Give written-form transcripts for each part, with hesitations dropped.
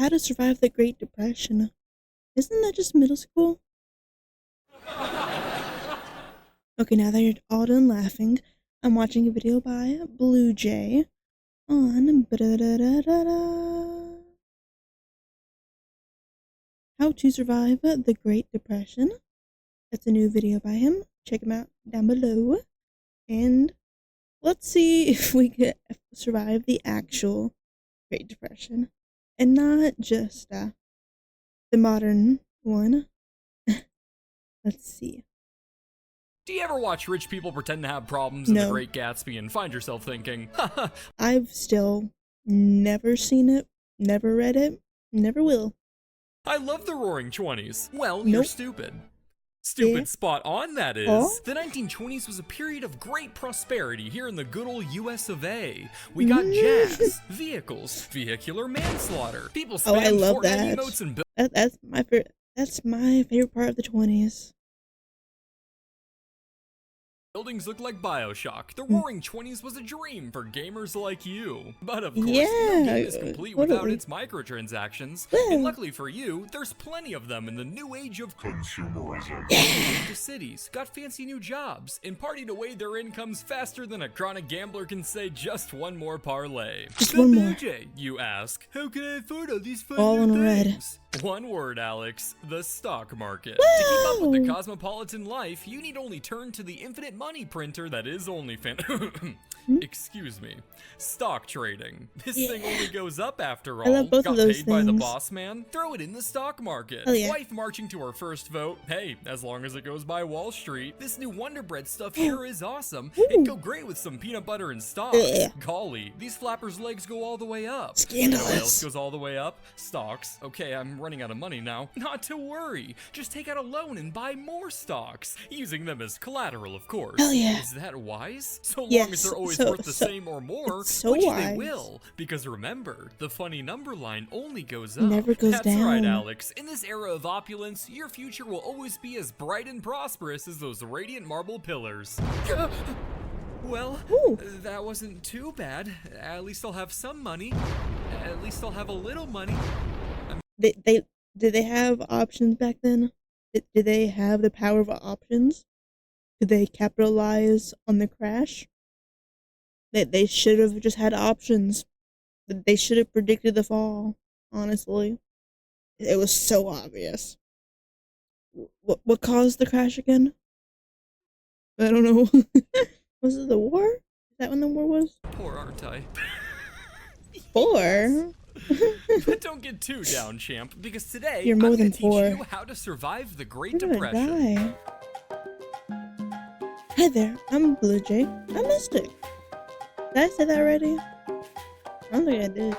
How to Survive the Great Depression. Isn't that just middle school? Okay, now that you're all done laughing, I'm watching a video by BlueJay on How to Survive the Great Depression. That's a new video by him. Check him out down below. And let's see if we can survive the actual Great Depression. And not just the modern one. Let's see. Do you ever watch rich people pretend to have problems in The Great Gatsby and find yourself thinking, haha? I've still never seen it, never read it, never will. I love the Roaring 20s. Well, you're stupid. Stupid spot on, that is. The 1920s was a period of great prosperity here in the good old US of A. We got jazz, vehicles, vehicular manslaughter. People spammed I love Fortnite emotes and that's my favorite part of the 20s. Buildings look like BioShock. The Roaring 20s was a dream for gamers like you. But of course, no game is complete without its microtransactions. And luckily for you, there's plenty of them in the new age of consumerism. Moved to cities, got fancy new jobs, and partied away their incomes faster than a chronic gambler can say just one more parlay. Just one more. BlueJay, you ask. How can I afford all these fun all new in things? One word, Alex. The stock market. To keep up with the cosmopolitan life, you need only turn to the infinite money printer that is OnlyFans. Excuse me. Stock trading. This thing only goes up after all. I love both Got of those paid things. by the boss man? Throw it in the stock market. Wife marching to her first vote? Hey, as long as it goes by Wall Street. This new Wonder Bread stuff here is awesome. It'd go great with some peanut butter and stocks. Golly, these flappers' legs go all the way up. Scandalous. You know what else goes all the way up? Stocks. Okay, I'm running out of money now. Not to worry. Just take out a loan and buy more stocks, using them as collateral, of course. Hell yeah. Is that wise? So long as they're always worth the same or more, which they will. Because remember, the funny number line only goes up. Never goes down. That's right, Alex. In this era of opulence, your future will always be as bright and prosperous as those radiant marble pillars. Well, that wasn't too bad. At least I'll have some money. At least I'll have a little money. Did they have options back then? Did they have the power of options? Did they capitalize on the crash? They should have just had options. They should have predicted the fall, honestly. It was so obvious. What caused the crash again? I don't know. Was it the war? Is that when the war was? Poor aren't I? Poor? But don't get too down, champ, because today You're more I'm than gonna poor. teach you how to survive the Great You're gonna Depression. die. Hi there, I'm BlueJay. I'm Mistic. Did I say that already? I don't think I did.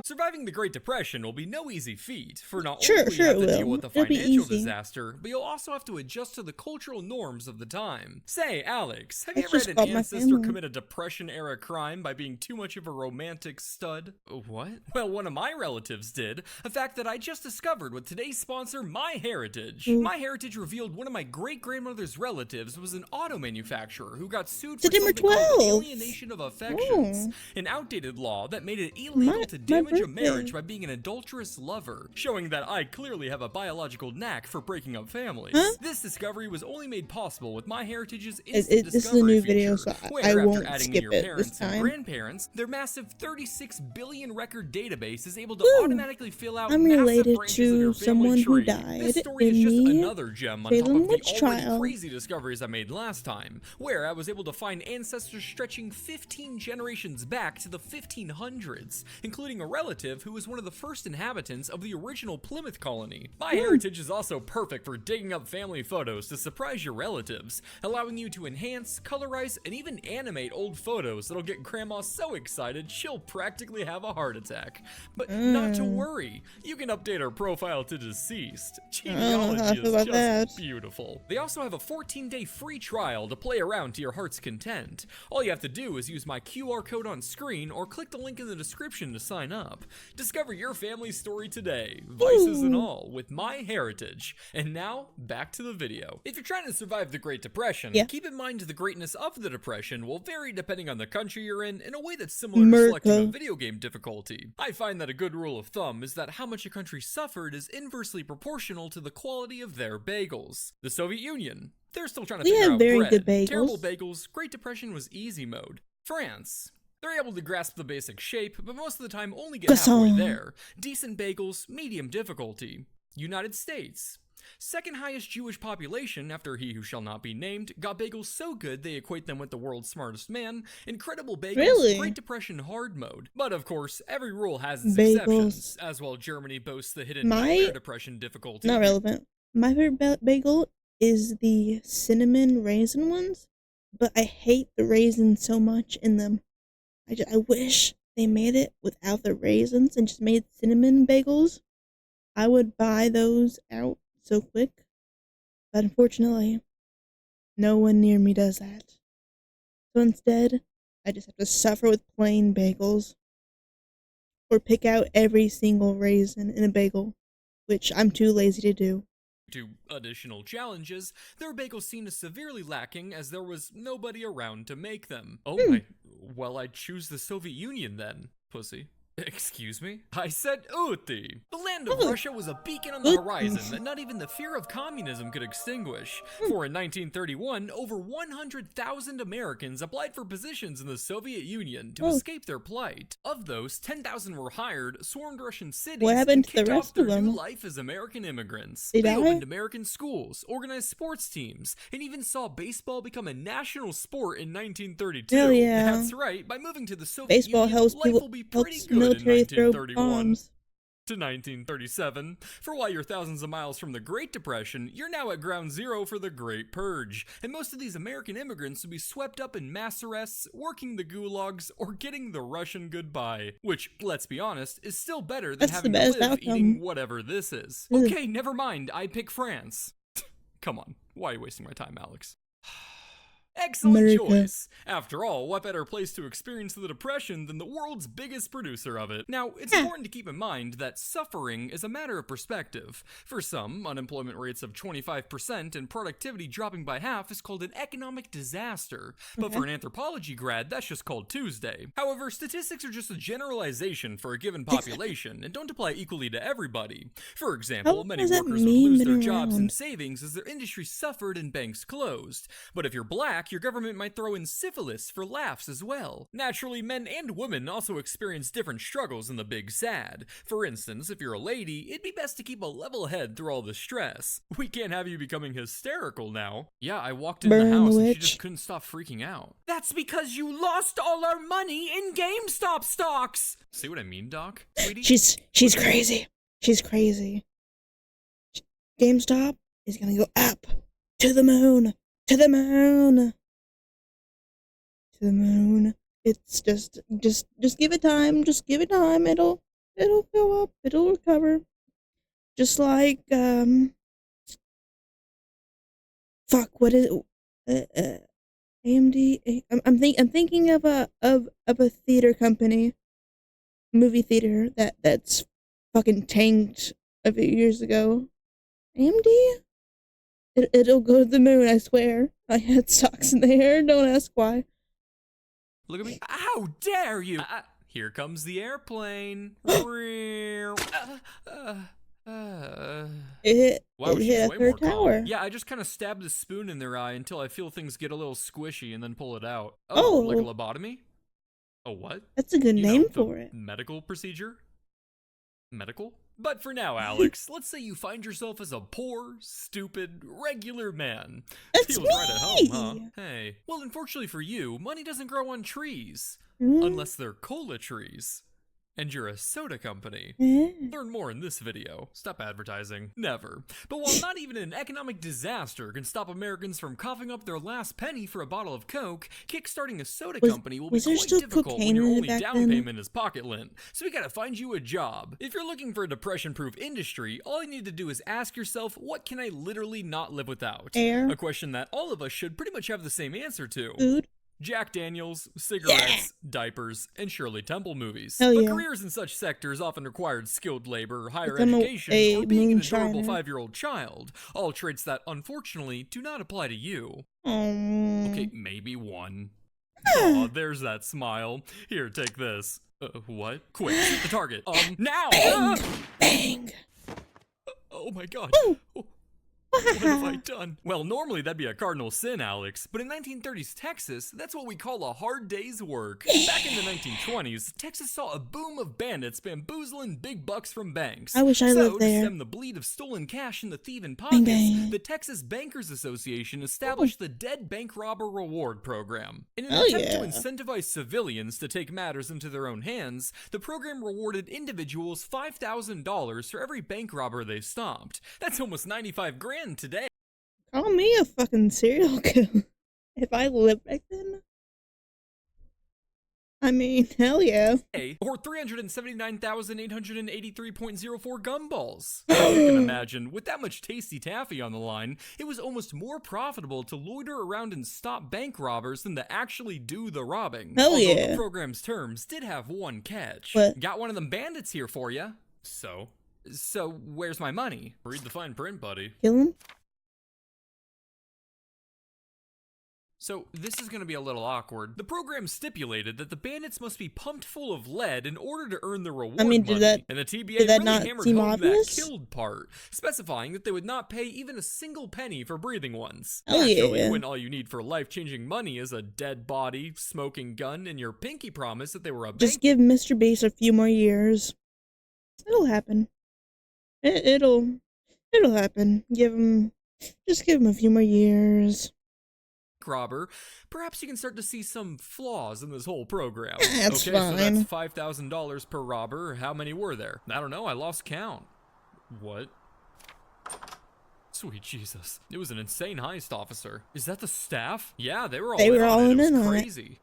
Surviving the Great Depression will be no easy feat, for not Sure, only will you have to it deal will. with the It'll be financial easy. disaster, but you'll also have to adjust to the cultural norms of the time. Say, Alex, have you That's ever just had called an my ancestor family. commit a Depression-era crime by being too much of a romantic stud? What? Well, one of my relatives did, a fact that I just discovered with today's sponsor, MyHeritage. MyHeritage revealed one of my great-grandmother's relatives was an auto manufacturer who got sued for September something called 12th. alienation of affections, an outdated law that made it illegal to damage a marriage birthday. by being an adulterous lover, showing that I clearly have a biological knack for breaking up families. This discovery was only made possible with MyHeritage's instant This is a discovery new feature, video, so where I after won't adding in skip your it parents this and time. grandparents, their massive 36 billion record database is able to Woo! automatically fill out I'm massive related branches to of your family someone who tree. died This story is in just the another gem on top Salem of the witch already trial. crazy discoveries I made last time, where I was able to find ancestors stretching 15 generations back to the 1500s, including a relative who was one of the first inhabitants of the original Plymouth colony. MyHeritage is also perfect for digging up family photos to surprise your relatives, allowing you to enhance, colorize, and even animate old photos that'll get grandma so excited she'll practically have a heart attack. But not to worry, you can update her profile to deceased. Genealogy is just beautiful. They also have a 14-day free trial to play around to your heart's content. All you have to do is use my QR code on screen or click the link in the description to sign up. up. Discover your family's story today, vices and Ooh. all, with My Heritage. And now, back to the video. If you're trying to survive the Great Depression, Yeah. keep in mind the greatness of the Depression will vary depending on the country you're in a way that's similar to selecting a video game difficulty. I find that a good rule of thumb is that how much a country suffered is inversely proportional to the quality of their bagels. The Soviet Union, they're still trying to figure out very bread. good bagels. Terrible bagels. Great Depression was easy mode. France, they're able to grasp the basic shape, but most of the time only get halfway there. Decent bagels, medium difficulty. United States, second highest Jewish population after he who shall not be named, got bagels so good they equate them with the world's smartest man. Incredible bagels, Really? Great Depression hard mode. But of course, every rule has its exceptions, as well Germany boasts the hidden Nightmare Depression difficulty. Not relevant. My favorite bagel is the cinnamon raisin ones, but I hate the raisins so much in them. I wish they made it without the raisins and just made cinnamon bagels. I would buy those out so quick, but unfortunately, no one near me does that. So instead, I just have to suffer with plain bagels, or pick out every single raisin in a bagel, which I'm too lazy to do. To additional challenges, their bagels seemed severely lacking as there was nobody around to make them. Oh well, I'd choose the Soviet Union then, pussy. Excuse me? I said Uti. The land of Russia was a beacon on the horizon that not even the fear of communism could extinguish. For in 1931, over 100,000 Americans applied for positions in the Soviet Union to escape their plight. Of those, 10,000 were hired, swarmed Russian cities, and kicked off their new life as American immigrants. They opened American schools, organized sports teams, and even saw baseball become a national sport in 1932. Hell yeah. That's right, by moving to the Soviet Union, life will be pretty good. Military throw 1931 bombs. to 1937. For while you're thousands of miles from the Great Depression, you're now at ground zero for the Great Purge. And most of these American immigrants will be swept up in mass arrests, working the gulags, or getting the Russian goodbye. Which, let's be honest, is still better than having to live eating whatever this is. Okay, never mind, I pick France. Come on, why are you wasting my time, Alex? Excellent choice. After all, what better place to experience the Depression than the world's biggest producer of it? Now, it's important to keep in mind that suffering is a matter of perspective. For some, unemployment rates of 25% and productivity dropping by half is called an economic disaster. But for an anthropology grad, that's just called Tuesday. However, statistics are just a generalization for a given population and don't apply equally to everybody. For example, many workers would lose their jobs and savings as their industry suffered and banks closed. But if you're black, your government might throw in syphilis for laughs as well. Naturally, men and women also experience different struggles in the big sad. For instance, if you're a lady, it'd be best to keep a level head through all the stress. We can't have you becoming hysterical now. Yeah, I walked in the house and she just couldn't stop freaking out. That's because you lost all our money in GameStop stocks! See what I mean, Doc? Sweetie? She's crazy. She's crazy. GameStop is gonna go up to the moon. To the moon. To the moon. It's just give it time. Just give it time. It'll go up. It'll recover. Just like fuck. What is it? AMD? I'm thinking of a theater company, movie theater that's fucking tanked a few years ago. AMD? It'll go to the moon, I swear. I had socks in the hair, don't ask why. Look at me. How dare you! Here comes the airplane. It hit a third tower. Yeah, I just kind of stabbed a spoon in their eye until I feel things get a little squishy and then pull it out. Oh, like a lobotomy? Oh, what? That's a good name for it. Medical procedure? Medical? But for now, Alex, let's say you find yourself as a poor, stupid, regular man. That's Feels me! Right at home, huh? Hey. Well, unfortunately for you, money doesn't grow on trees. Unless they're cola trees. And you're a soda company. Learn more in this video. Stop advertising. Never. But while not even an economic disaster can stop Americans from coughing up their last penny for a bottle of Coke, kickstarting a soda company will be quite difficult when your only down payment is pocket lint. So we gotta find you a job. If you're looking for a depression-proof industry, all you need to do is ask yourself, what can I literally not live without? Air. A question that all of us should pretty much have the same answer to. Food. Jack Daniels, Yeah. cigarettes, diapers, and Shirley Temple movies. Hell But yeah. careers in such sectors often required skilled labor, higher Become education, a or being an adorable moonshiner. 5-year-old child, all traits that unfortunately do not apply to you. Okay, Um. maybe one. Aw, there's that smile. Here, take this. What? Quick, shoot the target. Now! Bang! Bang! Oh my god. Woo! What have I done? Well, normally that'd be a cardinal sin, Alex, but in 1930s Texas, that's what we call a hard day's work. Back in the 1920s, Texas saw a boom of bandits bamboozling big bucks from banks. I wish I lived To there. stem the bleed of stolen cash in the thieving Bang, pockets, bang. the Texas Bankers Association established the Dead Bank Robber Reward Program. In an Oh, attempt yeah. to incentivize civilians to take matters into their own hands, the program rewarded individuals $5,000 for every bank robber they stopped. That's almost 95 grand today. Call me a fucking serial killer. If I lived back then. I mean, hell yeah. Or 379,883.04 gumballs. As you can imagine, with that much tasty taffy on the line, it was almost more profitable to loiter around and stop bank robbers than to actually do the robbing. Hell Although yeah. the program's terms did have one catch. What? Got one of them bandits here for you. So where's my money? Read the fine print, buddy. Kill him? So, this is going to be a little awkward. The program stipulated that the bandits must be pumped full of lead in order to earn the reward money. And the TBA did that really not hammered seem home obvious? that killed part, specifying that they would not pay even a single penny for breathing ones. Oh, Naturally, yeah. when all you need for life-changing money is a dead body, smoking gun, and your pinky promise that they were a Just bank. give Mr. Beast a few more years. It'll happen. It'll happen. Just give him a few more years. Robber, perhaps you can start to see some flaws in this whole program. That's okay, fine. so that's $5,000 per robber. How many were there? I don't know, I lost count. What? Sweet Jesus. It was an insane heist, officer. Is that the staff? Yeah, they were all in on it. It was crazy.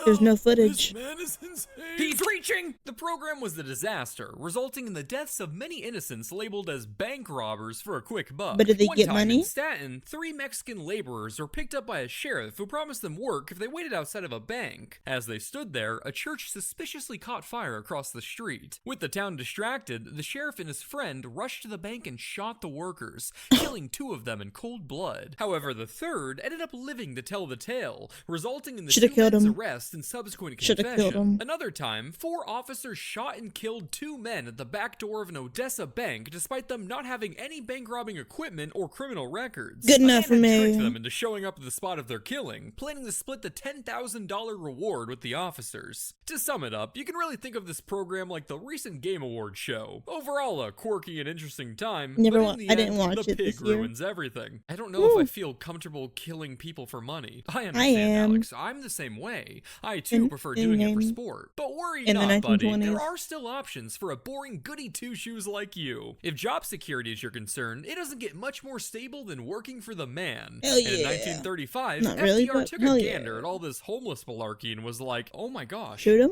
There's no footage. This man is insane. He's reaching! The program was a disaster, resulting in the deaths of many innocents labeled as bank robbers for a quick buck. But did they One get time money? In Staten, 3 Mexican laborers were picked up by a sheriff who promised them work if they waited outside of a bank. As they stood there, a church suspiciously caught fire across the street. With the town distracted, the sheriff and his friend rushed to the bank and shot the workers, killing 2 of them in cold blood. However, the third ended up living to tell the tale, resulting in the 2 men's arrest and subsequent confession. Another time, 4 officers shot and killed 2 men at the back door of an Odessa bank, despite them not having any bank robbing equipment or criminal records. Good enough for me. Tricked them into showing up at the spot of their killing, planning to split the $10,000 reward with the officers. To sum it up, you can really think of this program like the recent Game Awards show. Overall, a quirky and interesting time. I The didn't watch it pig this year. ruins everything. I don't know if I feel comfortable killing people for money. I understand, Alex. I'm the same way. I too prefer doing it for sport. But worry not, buddy. There are still options for a boring goody two-shoes like you. If job security is your concern, it doesn't get much more stable than working for the man. Hell And yeah. in 1935, Not really, FDR but took hell a yeah. gander at all this homeless malarkey and was like, oh my gosh. Shoot him?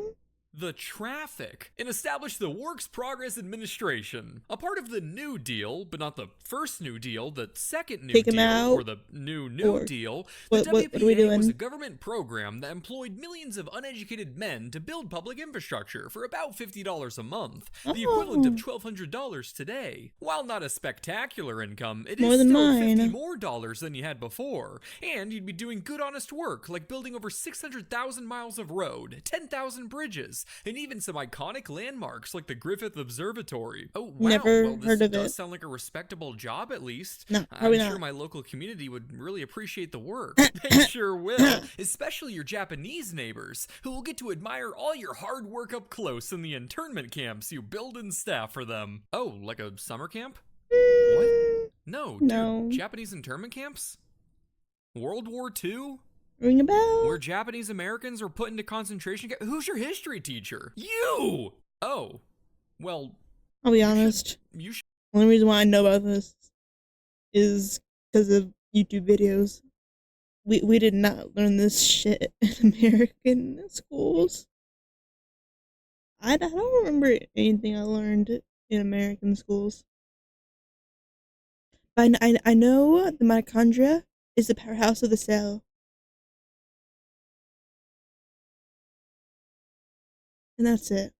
The traffic, and established the Works Progress Administration, a part of the New Deal, but not the first New Deal, the second New Take him Deal, out, or the New Deal. The what are we WPA doing? was a government program that employed millions of uneducated men to build public infrastructure for about $50 a month, the equivalent of $1,200 today. While not a spectacular income, it More is than still mine. 50 more dollars than you had before, and you'd be doing good honest work like building over 600,000 miles of road, 10,000 bridges, and even some iconic landmarks like the Griffith Observatory. Oh, wow. Never well, this heard of does it. sound like a respectable job, at least. No, probably I'm sure not. my local community would really appreciate the work. They sure will, especially your Japanese neighbors, who will get to admire all your hard work up close in the internment camps you build and staff for them. Oh, like a summer camp? What? No, No. dude, Japanese internment camps? World War II? Ring a bell? Where Japanese Americans were put into concentration camps? Who's your history teacher? You! Oh. Well, I'll be honest. you should. The only reason why I know about this is because of YouTube videos. We did not learn this shit in American schools. I don't remember anything I learned in American schools. But I know the mitochondria is the powerhouse of the cell. And that's it.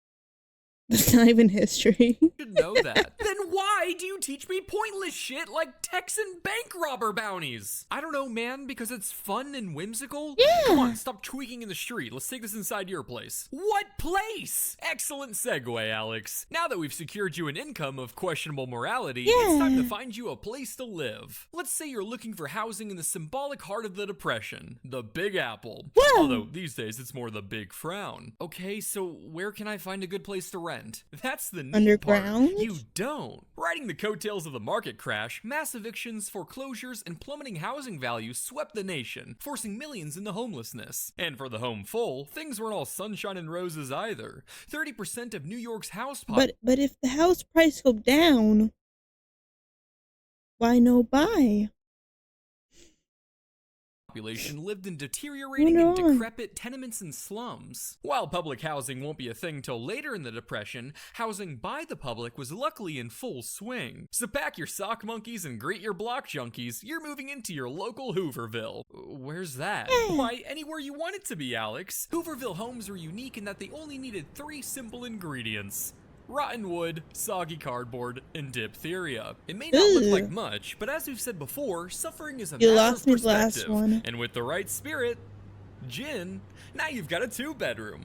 That's not even history. Should know that. Then why do you teach me pointless shit like Texan bank robber bounties? I don't know, man, because it's fun and whimsical? Yeah. Come on, stop tweaking in the street. Let's take this inside your place. What place? Excellent segue, Alex. Now that we've secured you an income of questionable morality, it's time to find you a place to live. Let's say you're looking for housing in the symbolic heart of the Depression, the Big Apple. Whoa. Although these days it's more the Big Frown. Okay, so where can I find a good place to rent? That's the neat Underground? part. You don't. Riding the coattails of the market crash, mass evictions, foreclosures, and plummeting housing values swept the nation, forcing millions into homelessness. And for the home full, things weren't all sunshine and roses either. 30% of New York's house But if the house price go down, why no buy? population lived in deteriorating and decrepit tenements and slums. While public housing won't be a thing till later in the Depression, housing by the public was luckily in full swing. So pack your sock monkeys and greet your block junkies, you're moving into your local Hooverville. Where's that? Why, anywhere you want it to be, Alex. Hooverville homes were unique in that they only needed 3 simple ingredients: rotten wood, soggy cardboard, and diphtheria. It may not look like much, but as we've said before, suffering is a matter of perspective. And with the right spirit, gin, now you've got a 2-bedroom.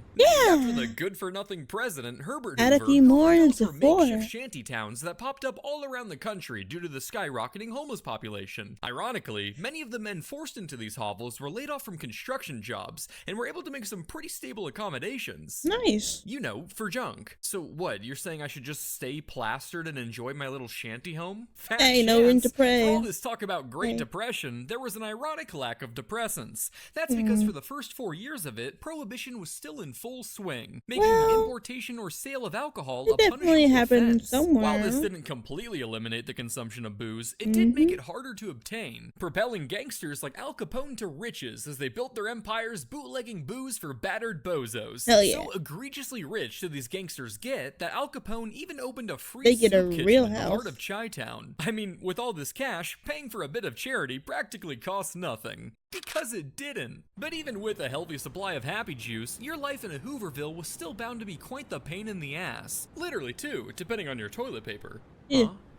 After the good-for-nothing president, Herbert Hoover, those were makeshift shanty towns that popped up all around the country due to the skyrocketing homeless population. Ironically, many of the men forced into these hovels were laid off from construction jobs and were able to make some pretty stable accommodations. Nice. You know, for junk. So what, you're saying I should just stay plastered and enjoy my little shanty home? Fat Hey, no room to pray. For all this talk about Great Depression, there was an ironic lack of depressants. That's because for the first 4 years of it, Prohibition was still in full swing, making importation or sale of alcohol a punishable offense. While this didn't completely eliminate the consumption of booze, it did make it harder to obtain, propelling gangsters like Al Capone to riches as they built their empires bootlegging booze for battered bozos. So egregiously rich did these gangsters get that Al Capone even opened a free soup kitchen in the heart of Chi-Town. I mean, with all this cash, paying for a bit of charity practically costs nothing. Because it didn't. But even with a healthy supply of happy juice, your life in a Hooverville was still bound to be quite the pain in the ass. Literally too, depending on your toilet paper.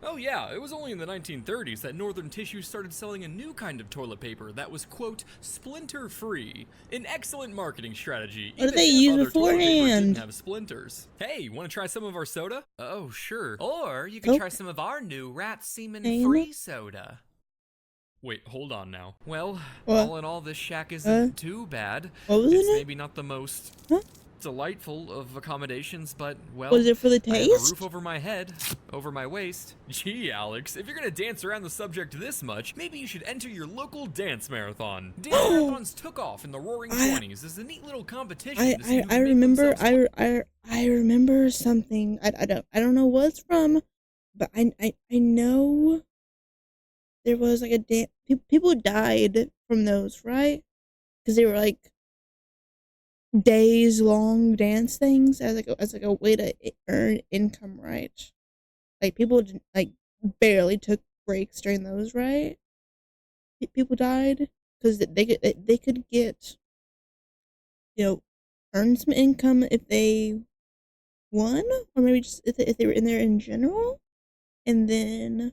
Oh yeah, it was only in the 1930s that Northern Tissue started selling a new kind of toilet paper that was, quote, splinter-free. An excellent marketing strategy. What did they use beforehand? Didn't have splinters. Hey, want to try some of our soda? Oh, sure. Or you can try some of our new rat semen-free soda. Wait, hold on now. Well, all in all, this shack isn't too bad. It's maybe not the most delightful of accommodations, but, well, was it for the taste? I have a roof over my head, over my waist. Gee, Alex, if you're gonna dance around the subject this much, maybe you should enter your local dance marathon. Dance marathons took off in the Roaring 20s as a neat little competition to see who I remember something. I don't know what it's from, but I know there was like a dance. People died from those, right? Because they were like days-long dance things as like a way to earn income, right? Like people like barely took breaks during those, right? People died because they could get, you know, earn some income if they won, or maybe just if they were in there in general, and then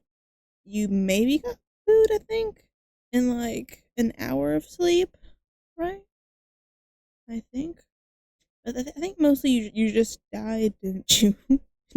you maybe got food, I think, in like an hour of sleep, right? I think. I think mostly you just died, didn't you,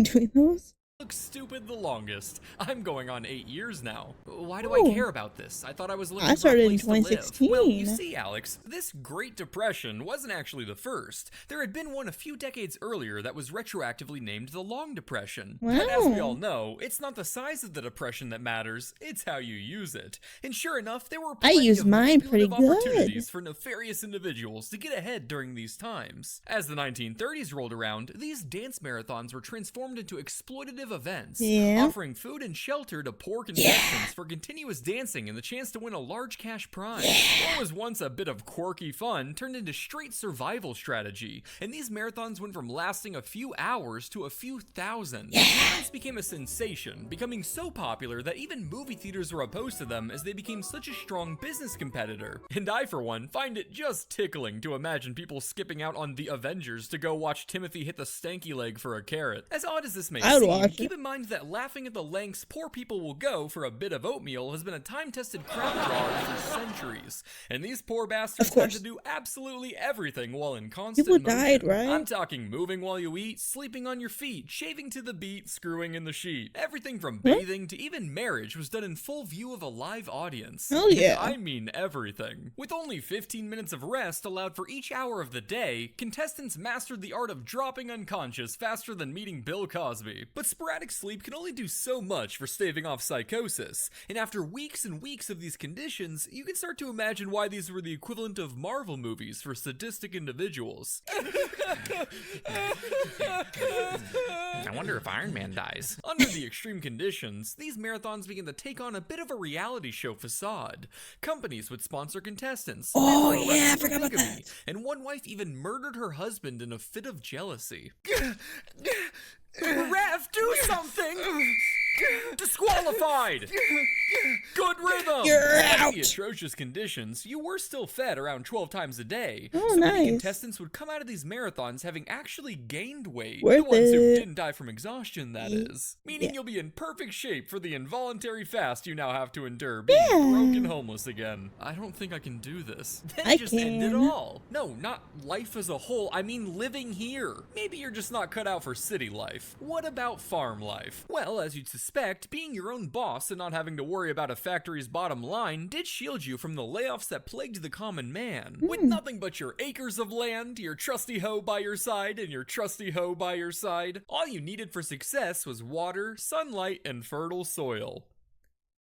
doing those? Look stupid the longest. I'm going on 8 years now. Why do I care about this? I thought I was looking for a place to live. I started in 2016. Well, you see, Alex, this Great Depression wasn't actually the first. There had been one a few decades earlier that was retroactively named the Long Depression. But as we all know, it's not the size of the depression that matters, it's how you use it. And sure enough, there were plenty of manipulative opportunities for nefarious individuals to get ahead during these times. As the 1930s rolled around, these dance marathons were transformed into exploitative events, Yeah. offering food and shelter to poor contestants for continuous dancing and the chance to win a large cash prize. What was once a bit of quirky fun turned into straight survival strategy, and these marathons went from lasting a few hours to a few thousand. The events became a sensation, becoming so popular that even movie theaters were opposed to them as they became such a strong business competitor. And I, for one, find it just tickling to imagine people skipping out on The Avengers to go watch Timothy hit the stanky leg for a carrot. As odd as this may I would seem, watch keep it. in mind that laughing at the lengths poor people will go for a bit of oatmeal has been a time-tested crowd drawer for centuries. And these poor bastards Of course. had to do absolutely everything while in constant People motion. died, right? I'm talking moving while you eat, sleeping on your feet, shaving to the beat, screwing in the sheet. Everything from bathing to even marriage was done in full view of a live audience. Hell yeah. I mean everything. With only 15 minutes of rest allowed for each hour of the day, contestants mastered the art of dropping unconscious faster than meeting Bill Cosby. But sporadic sleep can only do so much for staving off psychosis, and after weeks and weeks of these conditions, you can start to imagine why these were the equivalent of Marvel movies for sadistic individuals. I wonder if Iron Man dies. Under the extreme conditions, these marathons began to take on a bit of a reality show facade. Companies would sponsor contestants. Oh, men were yeah, I arrested for forgot about bigamy, that. and one wife even murdered her husband in a fit of jealousy. Ref, do something! Disqualified! Good rhythm! You're Despite out! the atrocious conditions, you were still fed around 12 times a day. Oh, so many nice. contestants would come out of these marathons having actually gained weight. Worth the ones who it. didn't die from exhaustion, that is. Meaning Yeah. you'll be in perfect shape for the involuntary fast you now have to endure, being broke and homeless again. I don't think I can do this. Then I just end it can. all. No, not life as a whole. I mean living here. Maybe you're just not cut out for city life. What about farm life? Well, as you'd suspect, being your own boss and not having to worry about a factory's bottom line did shield you from the layoffs that plagued the common man. With nothing but your acres of land, your trusty hoe by your side, and your trusty hoe by your side, all you needed for success was water, sunlight, and fertile soil.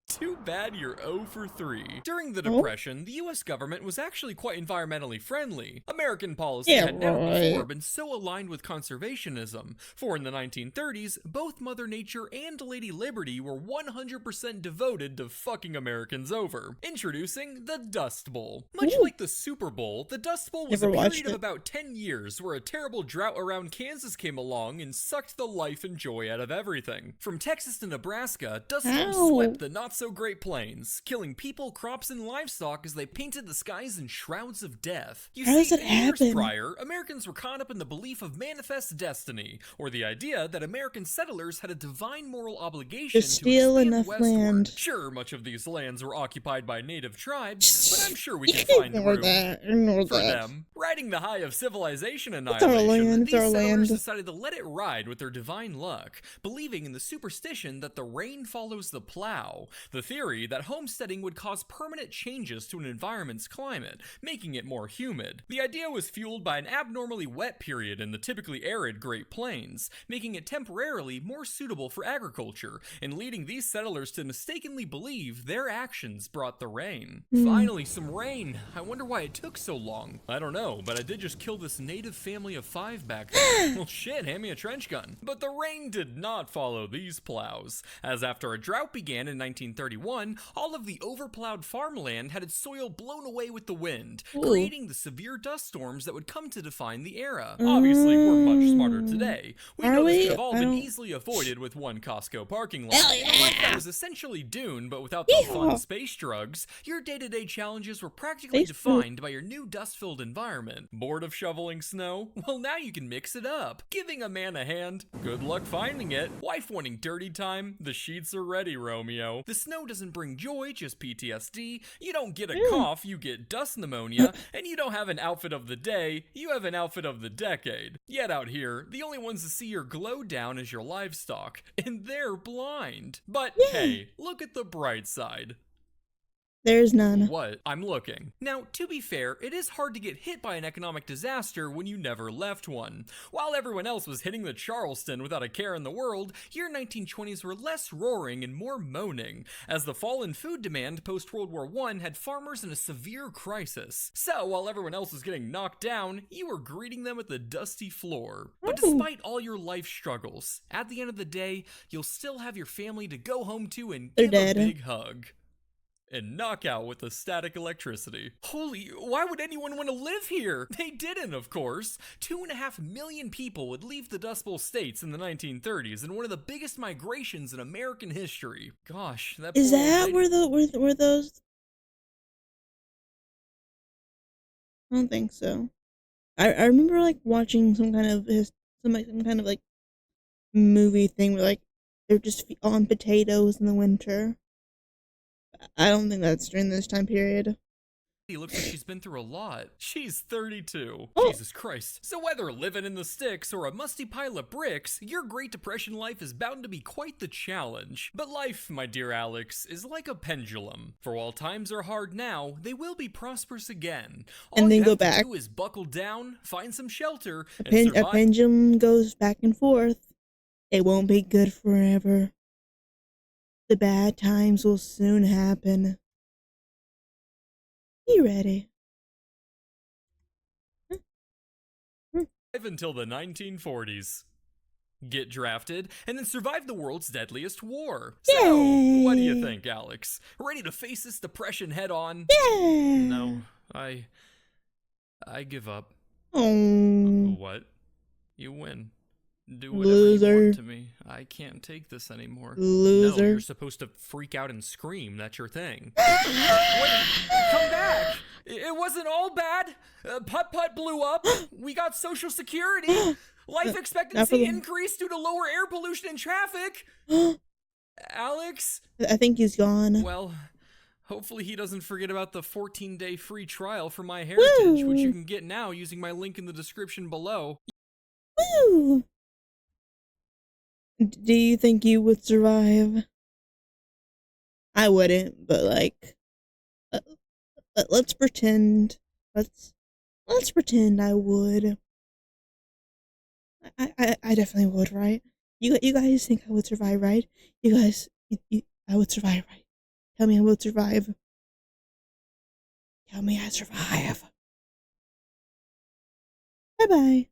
Too bad you're 0 for 3. During the Depression, the US government was actually quite environmentally friendly. American policy Yeah, had never right. before been so aligned with conservationism, for in the 1930s, both Mother Nature and Lady Liberty were 100% devoted to fucking Americans over. Introducing the Dust Bowl. Much Ooh. like the Super Bowl, the Dust Bowl was Never a watched period of it. about 10 years where a terrible drought around Kansas came along and sucked the life and joy out of everything. From Texas to Nebraska, Dust Storms Ow. swept the not-so-great plains, killing people, crops, and livestock as they painted the skies in shrouds of death. You How does see, that years happen? prior, Americans were caught up in the belief of manifest destiny, or the idea that American settlers had a divine moral obligation To steal expand enough westward. land. Sure, much of these lands were occupied by native tribes, but I'm sure we You can can find ignore room that. Ignore for that. them. Riding the high of civilization our annihilation, land, it's these our settlers land. decided to let it ride with their divine luck, believing in the superstition that the rain follows the plow, the theory that homesteading would cause permanent changes to an environment's climate, making it more humid. The idea was fueled by an abnormally wet period in the typically arid Great Plains, making it temporarily more suitable for agriculture, and leading these settlers to mistakenly believe their actions brought the rain. Finally, some rain. I wonder why it took so long. I don't know, but I did just kill this native family of 5 back there. Well, shit, hand me a trench gun. But the rain did not follow these plows, as after a drought began in 1931, all of the overplowed farmland had its soil blown away with the wind, creating the severe dust storms that would come to define the era. Obviously, we're much smarter today. We Are know this we? could have all I been don't- easily avoided with one Costco parking lot. Hell yeah! Life that was essentially Dune, but without the fun Yeehaw! space drugs, your day-to-day challenges were practically Space defined by your new dust-filled environment. Bored of shoveling snow? Well, now you can mix it up. Giving a man a hand? Good luck finding it. Wife wanting dirty time? The sheets are ready, Romeo. The snow doesn't bring joy, just PTSD. You don't get a cough, you get dust pneumonia. And you don't have an outfit of the day, you have an outfit of the decade. Yet out here, the only ones to see your glow down is your livestock. And they're blind. But hey, look at the bright side. There's none. What? I'm looking. Now, to be fair, it is hard to get hit by an economic disaster when you never left one. While everyone else was hitting the Charleston without a care in the world, your 1920s were less roaring and more moaning, as the fall in food demand post-World War I had farmers in a severe crisis. So, while everyone else was getting knocked down, you were greeting them at the dusty floor. But despite all your life struggles, at the end of the day, you'll still have your family to go home to and They're give dead. a big hug. And knock out with the static electricity. Holy, why would anyone want to live here? They didn't, of course. 2.5 million people would leave the Dust Bowl states in the 1930s in one of the biggest migrations in American history. Gosh, that Is poor old that lady- where those? I don't think so. I remember like watching some kind of like movie thing where like they're just on potatoes in the winter. I don't think that's during this time period. He looks like she's been through a lot. She's 32. Oh. Jesus Christ. So whether living in the sticks or a musty pile of bricks, your Great Depression life is bound to be quite the challenge. But life, my dear Alex, is like a pendulum. For while times are hard now, they will be prosperous again. All And then you go have back. to do is buckle down, find some shelter, and A survive. pendulum goes back and forth. It won't be good forever. The bad times will soon happen. Be ready. Until the 1940s. Get drafted, and then survive the world's deadliest war. So, what do you Yay. think, Alex? Ready to face this depression head on? Yeah. No, I give up. Oh. What? You win. Do whatever Loser. you want to me. I can't take this anymore. Loser. No, you're supposed to freak out and scream. That's your thing. Wait, come back. It wasn't all bad. Putt-Putt blew up. We got Social Security. Life expectancy increased due to lower air pollution and traffic. Alex? I think he's gone. Well, hopefully he doesn't forget about the 14-day free trial for My Heritage, which you can get now using my link in the description below. Woo! Do you think you would survive? I wouldn't, but like, let's pretend. Let's pretend I would. I definitely would, right? You guys think I would survive, right? You guys, I would survive, right? Tell me I would survive. Tell me I survive. Bye bye.